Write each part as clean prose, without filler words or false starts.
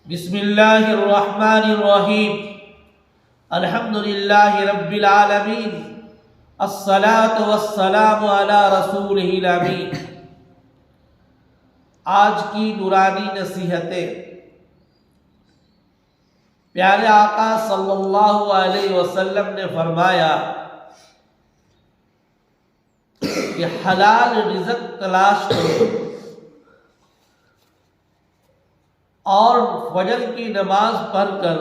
بسم اللہ الرحمن الرحیم الحمد للہ رب العالمین الصلاة والسلام علی رسولہ الامین۔ آج کی نورانی نصیحتیں پیارے آقا صلی اللہ علیہ وسلم نے فرمایا کہ حلال رزق تلاش کرو اور فجر کی نماز پڑھ کر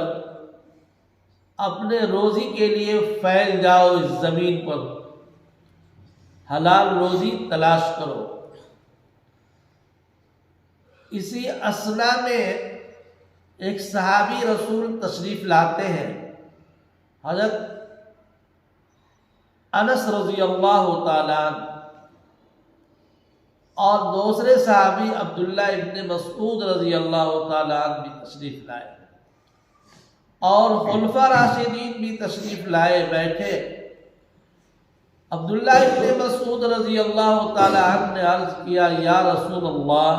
اپنے روزی کے لیے پھیل جاؤ اس زمین پر، حلال روزی تلاش کرو۔ اسی اثنا میں ایک صحابی رسول تشریف لاتے ہیں، حضرت انس رضی اللہ تعالیٰ عنہ، اور دوسرے صحابی عبداللہ ابن مسعود رضی اللہ تعالیٰ عنہ بھی تشریف لائے، اور خلفاء راشدین بھی تشریف لائے بیٹھے۔ عبداللہ ابن مسعود رضی اللہ تعالیٰ عنہ نے عرض کیا، یا رسول اللہ،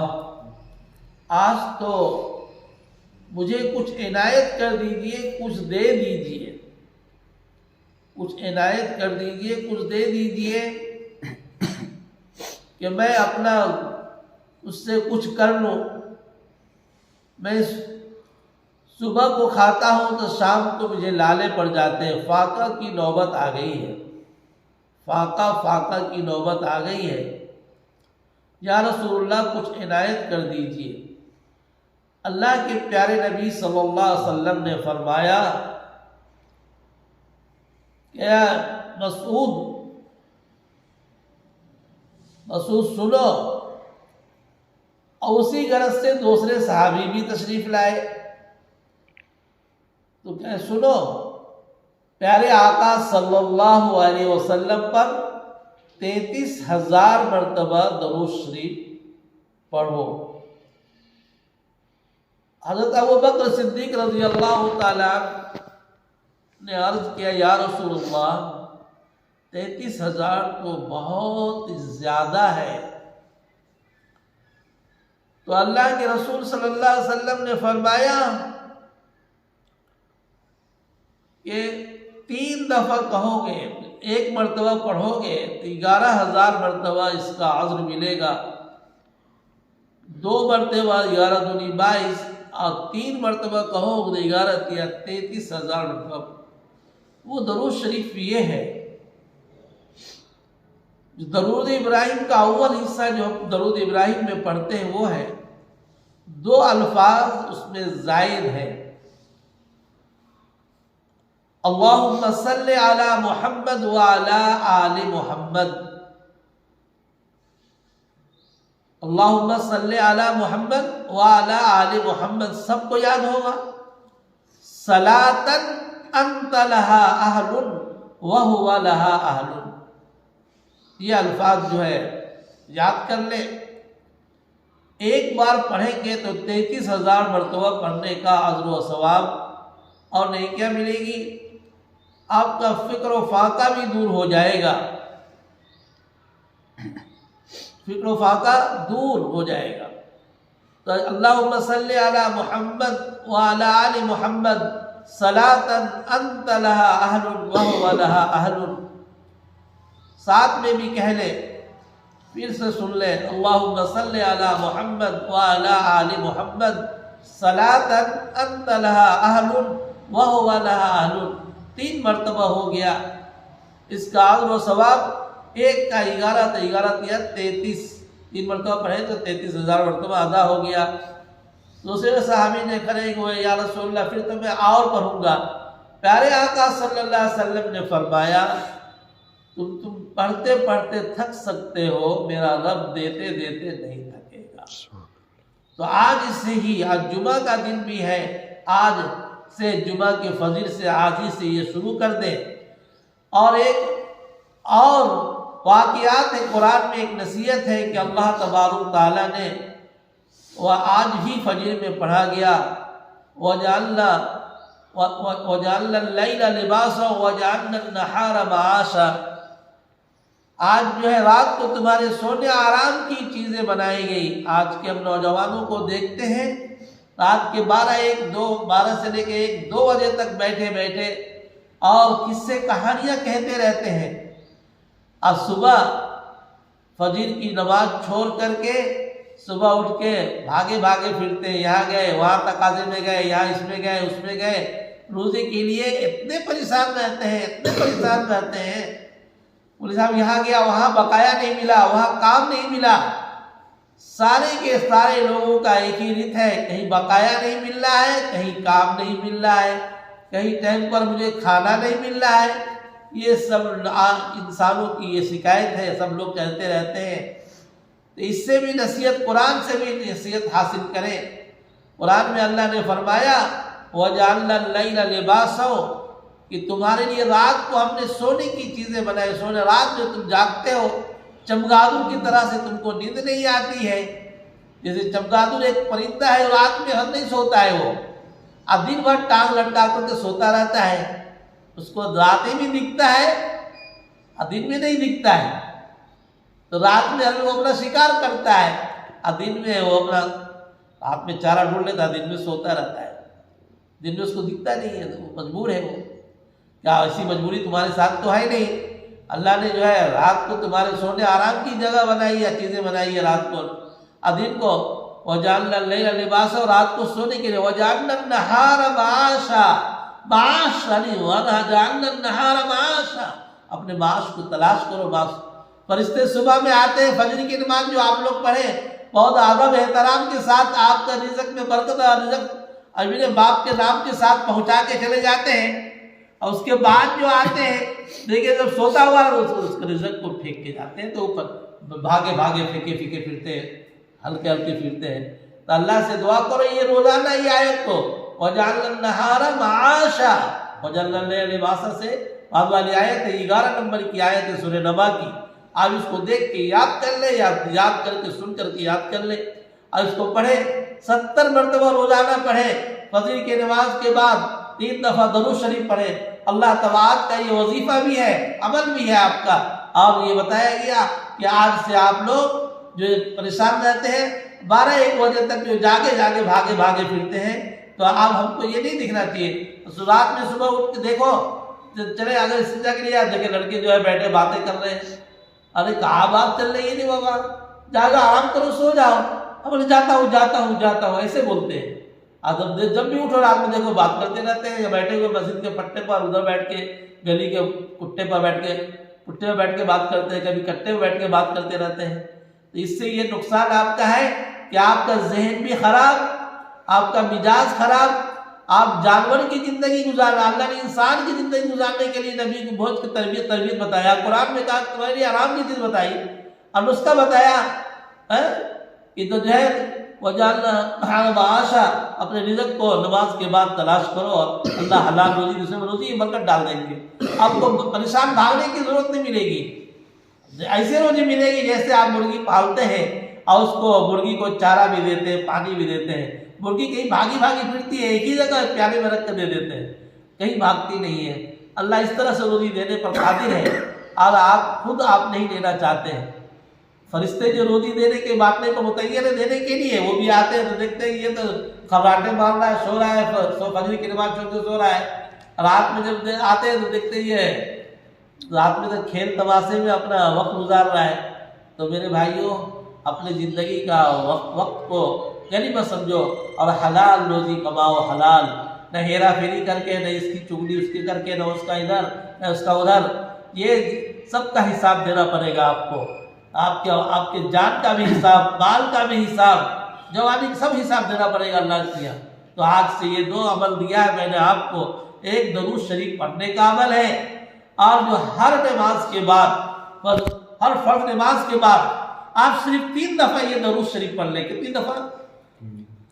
آج تو مجھے کچھ عنایت کر دیجئے، کچھ دے دیجئے، کچھ عنایت کر دیجئے، کچھ دے دیجئے کہ میں اپنا اس سے کچھ کر لوں۔ میں صبح کو کھاتا ہوں تو شام کو مجھے لالے پڑ جاتے ہیں، فاقہ کی نوبت آ گئی ہے، فاقہ کی نوبت آ گئی ہے، یا رسول اللہ کچھ عنایت کر دیجئے۔ اللہ کے پیارے نبی صلی اللہ علیہ وسلم نے فرمایا کہ مسعود سنو، اور اسی غرض سے دوسرے صحابی بھی تشریف لائے تو کہ سنو، پیارے آقا صلی اللہ علیہ وسلم پر 33,000 مرتبہ درود شریف پڑھو۔ حضرت ابوبکر صدیق رضی اللہ تعالیٰ نے عرض کیا، یا رسول اللہ، 33,000 تو بہت زیادہ ہے۔ تو اللہ کے رسول صلی اللہ علیہ وسلم نے فرمایا کہ 3 دفعہ کہو گے، ایک مرتبہ پڑھو گے تو 11,000 مرتبہ اس کا عذر ملے گا، 2 مرتبہ 11 دونی 22، اور 3 مرتبہ کہو گے 11 یا 33,000 مرتبہ۔ وہ درود شریف یہ ہے، درود ابراہیم کا اول حصہ جو ہم درود ابراہیم میں پڑھتے ہیں وہ ہے، 2 الفاظ اس میں زائد ہیں، اللہم صلی علی محمد وعلی آل محمد، اللہم صلی علی محمد وعلی آل محمد، سب کو یاد ہوگا، صلاۃً انت لہا اہل وہو لہا اہل۔ یہ الفاظ جو ہے یاد کر لیں، ایک بار پڑھیں گے تو 33,000 مرتبہ پڑھنے کا اجر و ثواب اور نیکیاں ملے گی، آپ کا فکر و فاقہ بھی دور ہو جائے گا، فکر و فاقہ دور ہو جائے گا۔ تو اللہم صلی علی محمد وعلی آل محمد صلاۃً انت لہا اہل وہو لہا اہل، ساتھ میں بھی کہہ لیں، پھر سے سن لیں، اللہم صلی علی محمد وعلی آل محمد صلاۃً انت لہا اہل وہو لہا اہل، 3 مرتبہ ہو گیا۔ اس کا اجر و ثواب ایک کا 11 تو 11 یا 33، 3 مرتبہ پڑھے تو 33,000 مرتبہ ادا ہو گیا۔ دوسرے صحابی نے کہا کہ یا رسول اللہ، پھر تو میں اور پڑھوں گا۔ پیارے آقا صلی اللہ علیہ وسلم نے فرمایا، تم پڑھتے پڑھتے تھک سکتے ہو، میرا رب دیتے دیتے نہیں تھکے گا۔ تو آج سے ہی، آج جمعہ کا دن بھی ہے، آج سے جمعہ کے فجر سے آج ہی سے یہ شروع کر دیں۔ اور ایک اور واقعات ہے، قرآن میں ایک نصیحت ہے کہ اللہ تبارک تعالیٰ نے وہ آج ہی فجر میں پڑھا گیا، وَجَعَلْنَا اللَّيْلَ لِبَاسًا وَجَعَلْنَا النَّهَارَ مَعَاشًا، آج جو ہے رات کو تمہارے سونے آرام کی چیزیں بنائی گئی۔ آج کے ہم نوجوانوں کو دیکھتے ہیں رات کے 12 سے لے کے 1-2 بجے تک بیٹھے بیٹھے اور قصے کہانیاں کہتے رہتے ہیں، اور صبح فجر کی نماز چھوڑ کر کے صبح اٹھ کے بھاگے بھاگے پھرتے ہیں، یہاں گئے وہاں تقاضے میں گئے، یہاں اس میں گئے اس میں گئے، روزے کے لیے اتنے پریشان رہتے ہیں، اتنے پریشان رہتے ہیں۔ مولوی صاحب یہاں گیا وہاں بقایا نہیں ملا، وہاں کام نہیں ملا۔ سارے کے سارے لوگوں کا ایک ہی رت ہے، کہیں بقایا نہیں مل رہا ہے، کہیں کام نہیں مل رہا ہے، کہیں ٹائم پر مجھے کھانا نہیں مل رہا ہے۔ یہ سب انسانوں کی یہ شکایت ہے، سب لوگ کہتے رہتے ہیں۔ تو اس سے بھی نصیحت، قرآن سے بھی نصیحت حاصل کریں۔ قرآن میں اللہ نے فرمایا وَجَعَلْنَا اللَّيْلَ لِبَاسًا، کہ تمہارے لیے رات کو ہم نے سونے کی چیزیں بنائے، سونے رات میں تم جاگتے ہو، چمگادر کی طرح سے تم کو نیند نہیں آتی ہے۔ جیسے چمگادر ایک پرندہ ہے، رات میں ہم نہیں سوتا ہے، وہ اب دن بھر ٹانگ لٹکا کر کے سوتا رہتا ہے، اس کو رات میں دکھتا ہے اور دن میں نہیں دکھتا ہے۔ تو رات میں وہ اپنا شکار کرتا ہے اور دن میں وہ اپنا رات میں چارہ ڈھونڈ لیتا ہے، دن میں سوتا رہتا ہے، دن میں اس کو دکھتا نہیں ہے، تو وہ مجبور ہے۔ وہ کیا ایسی مجبوری تمہارے ساتھ تو ہے نہیں؟ اللہ نے جو ہے رات کو تمہارے سونے آرام کی جگہ بنائی ہے، چیزیں بنائی ہے رات کو، اور دن کو وَجَعَلْنَا اللَّيْلَ لِبَاسًا، اور رات کو سونے کے لیے وَجَعَلْنَا النَّهَارَ مَعَاشًا، معاش یعنی وَجَعَلْنَا النَّهَارَ مَعَاشًا، اپنے معاش کو تلاش کرو۔ معاش فرشتے صبح میں آتے ہیں، فجر کی نماز جو آپ لوگ پڑھیں بہت ادب احترام کے ساتھ، آپ کا رزق میں برکت اور رزق اپنے باپ کے نام کے ساتھ پہنچا کے چلے جاتے ہیں، اور اس کے بعد جو آتے ہیں دیکھیں جب سوتا ہوا اس کے رزق کو پھینک کے جاتے ہیں، تو اوپر بھاگے بھاگے پھینکے پھینکے پھرتے ہیں، ہلکے ہلکے پھرتے ہیں۔ تو اللہ سے دعا کرو یہ روزانہ یہ آیت کو وَجَعَلْنَا النَّهَارَ مَعَاشًا، وَجَعَلْنَا اللَّيْلَ لِبَاسًا سے بعد والی آیت ہے، 11 نمبر کی آیت ہے سورہ نبا کی۔ آپ اس کو دیکھ کے یاد کر لیں، یاد کر کے سن کر کے یاد کر لیں، اور اس کو پڑھیں، 70 مرتبہ روزانہ پڑھیں۔ فجر کی نماز کے بعد 3 دفعہ درود شریف پڑھیں۔ اللہ تبارک کا یہ وظیفہ بھی ہے، عمل بھی ہے آپ کا، اور یہ بتایا گیا کہ آج سے آپ لوگ جو پریشان رہتے ہیں 12-1 بجے تک جو جاگے بھاگے بھاگے پھرتے ہیں، تو آپ ہم کو یہ نہیں دکھنا چاہیے۔ رات میں صبح اٹھ کے دیکھو، چلے اگر استنجا کے لیے دیکھیں لڑکے جو ہے بیٹھے باتیں کر رہے ہیں، ارے کہاں بات چل رہی ہے؟ نہیں بابا جاگو، آرام کرو، سو جاؤ۔ اب جاتا ہوں ایسے بولتے ہیں۔ جب بھی اٹھو رات میں دیکھو بات کرتے رہتے ہیں، یا بیٹھے ہوئے مسجد کے پٹے پر ادھر بیٹھ کے، گلی کے کٹے پر بیٹھ کے، پٹے پر بیٹھ کے بات کرتے ہیں، کبھی کٹے پر بیٹھ کے بات کرتے رہتے ہیں۔ تو اس سے یہ نقصان آپ کا ہے کہ آپ کا ذہن بھی خراب، آپ کا مزاج خراب، آپ جانور کی زندگی گزارنا، اللہ نے انسان کی زندگی گزارنے کے لیے نبی کو بہت کی تربیت بتایا، قرآن میں کہا تمہارے لیے آرام کی چیز بتائی اور نسخہ بتایا کہ تو جو ہے وَجَعَلْنَا النَّهَارَ مَعَاشًا، اپنے رزق کو نماز کے بعد تلاش کرو، اور اللہ حلال روزی دوسرے میں روزی برکت ڈال دیں گے، آپ کو پریشان بھاگنے کی ضرورت نہیں ملے گی، ایسے روزی ملے گی جیسے آپ مرغی پالتے ہیں اور اس کو مرغی کو چارہ بھی دیتے ہیں، پانی بھی دیتے ہیں۔ مرغی کہیں بھاگی پھرتی ہے، ایک ہی جگہ پیالے میں رکھ کر دے دیتے ہیں، کہیں بھاگتی نہیں ہے۔ اللہ اس طرح سے روزی دینے پر قادر ہے، اور آپ خود نہیں لینا چاہتے ہیں۔ فرشتے جو روزی دینے کے باٹنے کو متعین ہے دینے کے لیے، وہ بھی آتے ہیں تو دیکھتے ہیں یہ تو خبراٹیں مار رہا ہے، سو رہا ہے، فجر کی نماز چھوڑ کے سو رہا ہے۔ رات میں جب آتے ہیں تو دیکھتے ہی ہے رات میں تو کھیل تماشے میں اپنا وقت گزار رہا ہے۔ تو میرے بھائیوں، اپنے زندگی کا وقت کو غنیمت سمجھو، اور حلال روزی کماؤ، حلال، نہ ہیرا پھیری کر کے، نہ اس کی چگلی اس کی کر کے، نہ اس کا ادھر نہ اس کا ادھر۔ یہ سب کا حساب دینا پڑے گا آپ کو، آپ کے جان کا بھی حساب، مال کا بھی حساب، جوانی کا سب حساب دینا پڑے گا اللہ کیا۔ تو آج سے یہ 2 عمل دیا ہے میں نے آپ کو، ایک درود شریف پڑھنے کا عمل ہے، اور جو ہر نماز کے بعد، ہر فرض نماز کے بعد آپ صرف 3 دفعہ یہ درود شریف پڑھ لیں۔ کتنی دفعہ؟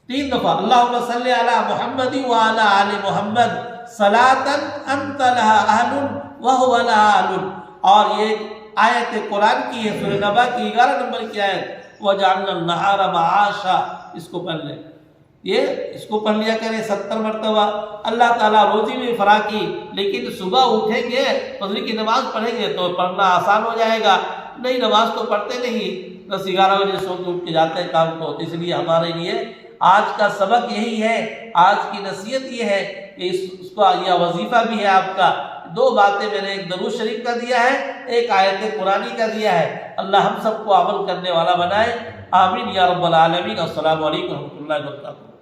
3 دفعہ۔ اللہم صلی علی محمد وعلی آل محمد صلاۃ انت لها اہل وهو لها اہل۔ اور یہ آیت قرآن کی ہے، سورہ نبا کی 11 نمبر کی آیت، وَجَعَلْنَا النَّهَارَ مَعَاشًا، اس کو پڑھ لیں، اس کو پڑھ لیا کریں 70 مرتبہ۔ اللہ تعالیٰ روزی میں فرا کی، لیکن صبح اٹھیں گے فجر کی نماز پڑھیں گے تو پڑھنا آسان ہو جائے گا۔ نہیں، نماز تو پڑھتے نہیں، 10-11 بجے سو کے اٹھ کے جاتے ہیں کام کو، اس لیے ہمارے لیے آج کا سبق یہی ہے، آج کی نصیحت یہ ہے کہ اس کا یہ وظیفہ بھی ہے آپ کا۔ دو باتیں میں نے، ایک درود شریف کا دیا ہے، ایک آیت قرآنی کا دیا ہے۔ اللہ ہم سب کو عمل کرنے والا بنائے، آمین یا رب العالمین۔ السلام علیکم و رحمۃ اللہ وبرکاتہ۔